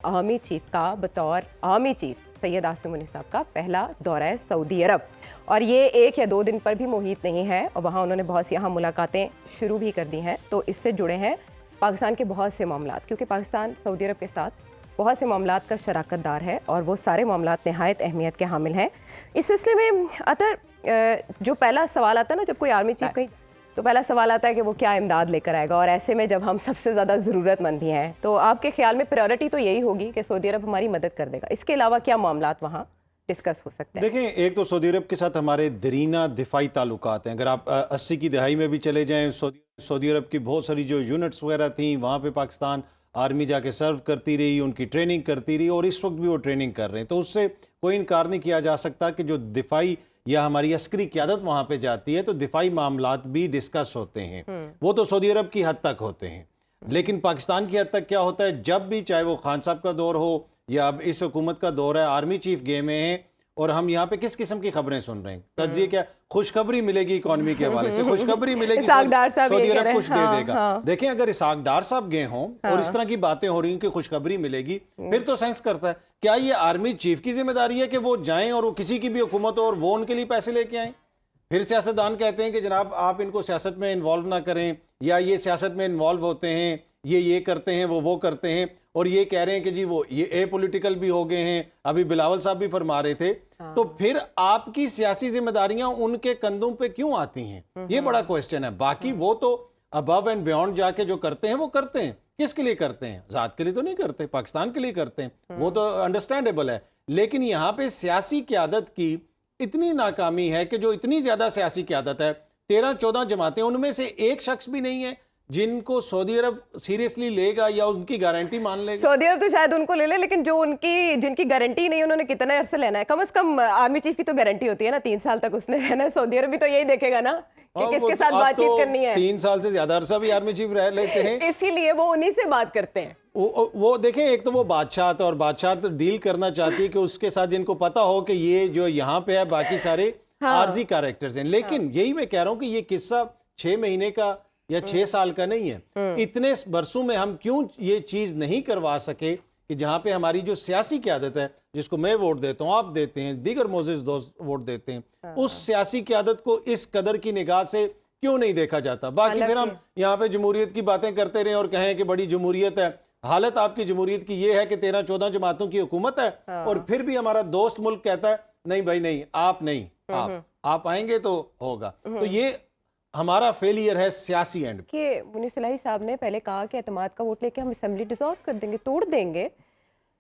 Army chief का बतौर army chief Syed Asim Munir साहब का पहला दौरा है सऊदी अरब, और ये 1 या 2 दिन पर भी मुहित नहीं है और वहाँ उन्होंने बहुत सी अहम मुलाकातें शुरू भी कर दी हैं। तो इससे जुड़े हैं पाकिस्तान के बहुत से मामलात, क्योंकि पाकिस्तान सऊदी अरब के साथ बहुत से मामलात का शराकत दार है और वो सारे मामलात नहायत अहमियत के हामिल हैं। इस सिलसिले में अतर जो पहला सवाल आता है ना, जब कोई आर्मी चीफ कहीं, तो पहला सवाल आता है कि वो क्या इमदाद लेकर आएगा, और ऐसे में जब हम सबसे ज़्यादा ज़रूरतमंद भी हैं, तो आपके ख्याल में प्रायोरिटी तो यही होगी कि सऊदी अरब हमारी मदद कर देगा। इसके अलावा क्या मामलात वहाँ डिस्कस हो सकते हैं? देखें, एक तो सऊदी अरब के साथ हमारे दरीना दिफाई ताल्लुकात हैं। अगर आप 80 की दहाई में भी चले जाएँ, सऊदी अरब की बहुत सारी जो यूनिट्स वगैरह थी, वहाँ पे पाकिस्तान आर्मी जाके सर्व करती रही, उनकी ट्रेनिंग करती रही, और इस वक्त भी वो ट्रेनिंग कर रहे हैं। तो उससे कोई इनकार नहीं किया जा सकता कि जो दिफाई या हमारी अस्करी क़यादत वहाँ पे जाती है, तो दिफाई मामलात भी डिस्कस होते हैं। वो तो सऊदी अरब की हद तक होते हैं, लेकिन पाकिस्तान की हद तक क्या होता है, जब भी चाहे वो खान साहब का दौर हो या अब इस हुकूमत का दौर है, आर्मी चीफ गए में हैं और हम यहाँ पे किस किस्म की खबरें सुन रहे हैं। तज्जिए क्या, खुशखबरी मिलेगी इकॉनमी के हवाले से, खुशखबरी मिलेगी, सऊदी अरब कुछ दे देगा। देखें, अगर इसाक डार साहब गए हों और इस तरह की बातें हो रही हैं कि खुशखबरी मिलेगी, फिर तो सेंस करता है। क्या ये आर्मी चीफ की जिम्मेदारी है कि वो जाएं और वो किसी की भी हुकूमत हो और वो उनके लिए पैसे लेके आएं? फिर सियासतदान कहते हैं कि जनाब आप इनको सियासत में इन्वॉल्व ना करें, या ये सियासत में इन्वॉल्व होते हैं, ये करते हैं, वो करते हैं, और ये कह रहे हैं कि जी वो ये एपॉलिटिकल भी हो गए हैं। अभी बिलावल साहब भी फरमा रहे थे। तो फिर आपकी सियासी जिम्मेदारियां उनके कंधों पे क्यों आती हैं? ये बड़ा क्वेश्चन है। बाकी वो तो अबव एंड बियॉन्ड जाके जो करते हैं वो करते हैं। किसके लिए करते हैं? ज़ात के लिए तो नहीं करते, पाकिस्तान के लिए करते हैं, वो तो अंडरस्टैंडेबल है। लेकिन यहाँ पे सियासी क़यादत की इतनी नाकामी है कि जो इतनी ज़्यादा सियासी क़यादत है, 13-14 जमातें, उनमें से एक शख्स भी नहीं है जिनको सऊदी अरब सीरियसली लेगा या उनकी गारंटी मान लेगा। सऊदी अरब तो शायद उनको ले ले, लेकिन जो जिनकी गारंटी नहीं, उन्होंने कितने अरसे लेना है? कम से कम आर्मी चीफ की तो गारंटी होती है ना, 3 साल तक उसने रहना है। सऊदी अरब भी तो यही देखेगा ना कि किसके साथ बातचीत करनी है। 3 साल से ज्यादा अरसा भी आर्मी चीफ रह लेते हैं, इसीलिए वो उन्हीं से बात करते हैं। वो देखें, एक तो वो बादशाह और बादशाह तो डील करना चाहती है कि उसके साथ जिनको पता हो कि ये जो यहाँ पे है, बाकी सारे आर्जी कैरेक्टर्स हैं। लेकिन यही मैं कह रहा हूँ कि ये किस्सा 6 महीने का या 6 साल का नहीं है। इतने बरसों में हम क्यों ये चीज नहीं करवा सके कि जहां पे हमारी जो सियासी क़यादत है, जिसको मैं वोट देता हूं, आप देते हैं, दीगर मोअज़्ज़िज़ दोस्त वोट देते हैं, उस सियासी क़यादत को इस कदर की निगाह से क्यों नहीं देखा जाता? बाकी फिर हम यहाँ पे जमहूरियत की बातें करते रहे और कहें कि बड़ी जमहूरियत है। हालत आपकी जमहूरियत की ये है कि 13-14 जमातों की हुकूमत है, और फिर भी हमारा दोस्त मुल्क कहता है नहीं भाई नहीं, आप नहीं, आप आएंगे तो होगा। तो ये हमारा फेलियर है सियासी एंड कि मुनीर सलाही साहब ने पहले कहा कि एतमाद का वोट लेके हम असेंबली डिसॉल्व कर देंगे, तोड़ देंगे,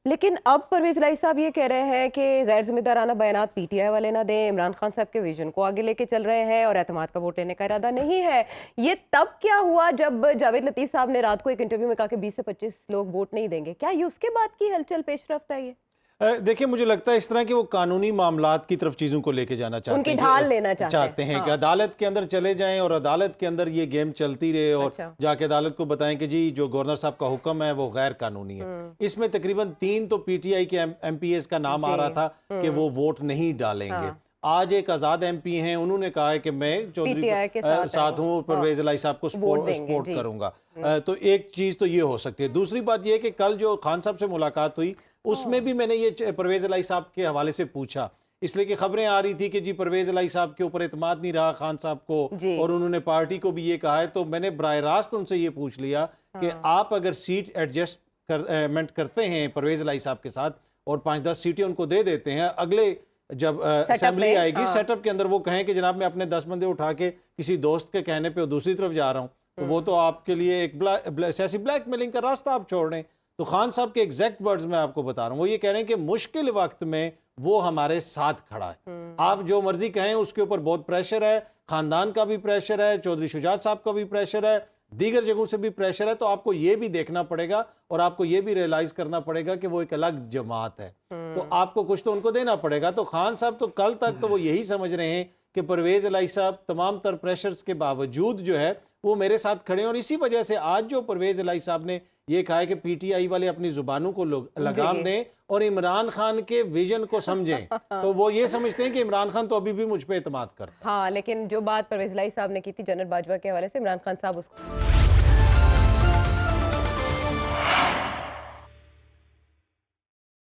लेकिन अब परवेज इलाही साहब ये कह रहे हैं कि गैर जिम्मेदाराना बयानात पीटीआई वाले ना दें, इमरान खान साहब के विजन को आगे लेके चल रहे हैं और एतमाद का वोट लेने का इरादा नहीं है। ये तब क्या हुआ जब जावेद लतीफ़ साहब ने रात को एक इंटरव्यू में कहा कि 20 से 25 लोग वोट नहीं देंगे? क्या ये उसके बाद की हलचल पेशरफ्त है? ये देखिए, मुझे लगता है इस तरह के वो कानूनी मामलात की तरफ चीज़ों को लेके जाना चाहते उनकी हैं, ढाल लेना चाहते हैं कि अदालत के अंदर चले जाएं और अदालत के अंदर ये गेम चलती रहे, और जाके अदालत को बताएं कि जी जो गवर्नर साहब का हुक्म है वो गैर कानूनी है। इसमें तकरीबन 3 तो पीटीआई के एमपीएस का नाम आ रहा था कि वो वोट नहीं डालेंगे। आज एक आज़ाद एमपी हैं, उन्होंने कहा है कि मैं चौधरी के साथ हूँ, परवेज इलाही साहब को सपोर्ट करूंगा। तो एक चीज़ तो ये हो सकती है। दूसरी बात ये कि कल जो खान साहब से मुलाकात हुई, उसमें भी मैंने ये परवेज इलाही साहब के हवाले से पूछा, इसलिए कि खबरें आ रही थी कि जी परवेज इलाही साहब के ऊपर एतमाद नहीं रहा खान साहब को, और उन्होंने पार्टी को भी ये कहा है। तो मैंने बराह रास्त उनसे ये पूछ लिया कि आप अगर सीट एडजस्टमेंट करते हैं परवेज इलाही साहब के साथ और 5-10 सीटें उनको दे देते हैं, अगले जब असेंबली आएगी सेटअप के अंदर वो कहें कि जनाब मैं अपने 10 बंदे उठा के किसी दोस्त के कहने पे दूसरी तरफ जा रहा हूँ, तो वो तो आपके लिए एक सियासी ब्लैकमेलिंग का रास्ता आप छोड़ रहे हैं। तो खान साहब के एग्जैक्ट वर्ड्स मैं आपको बता रहा हूँ, वो ये कह रहे हैं कि मुश्किल वक्त में वो हमारे साथ खड़ा है। आप जो मर्जी कहें, उसके ऊपर बहुत प्रेशर है, खानदान का भी प्रेशर है, चौधरी शुजात साहब का भी प्रेशर है, दीगर जगहों से भी प्रेशर है। तो आपको ये भी देखना पड़ेगा और आपको ये भी रियलाइज करना पड़ेगा कि वो एक अलग जमात है, तो आपको कुछ तो उनको देना पड़ेगा। तो खान साहब तो कल तक तो वो यही समझ रहे हैं कि परवेज इलाही साहब तमाम तर प्रेशर्स के बावजूद जो है वो मेरे साथ खड़े हैं, और इसी वजह से आज जो परवेज इलाही साहब ने ये कहा है कि पीटीआई वाले अपनी जुबानों को लगाम दें और इमरान खान के विजन को समझें, तो वो ये समझते हैं कि इमरान खान तो अभी भी मुझ पे एतमाद करता है। हाँ, लेकिन जो बात परवेज इलाही साहब ने की थी जनरल बाजवा के हवाले से, इमरान खान साहब उसको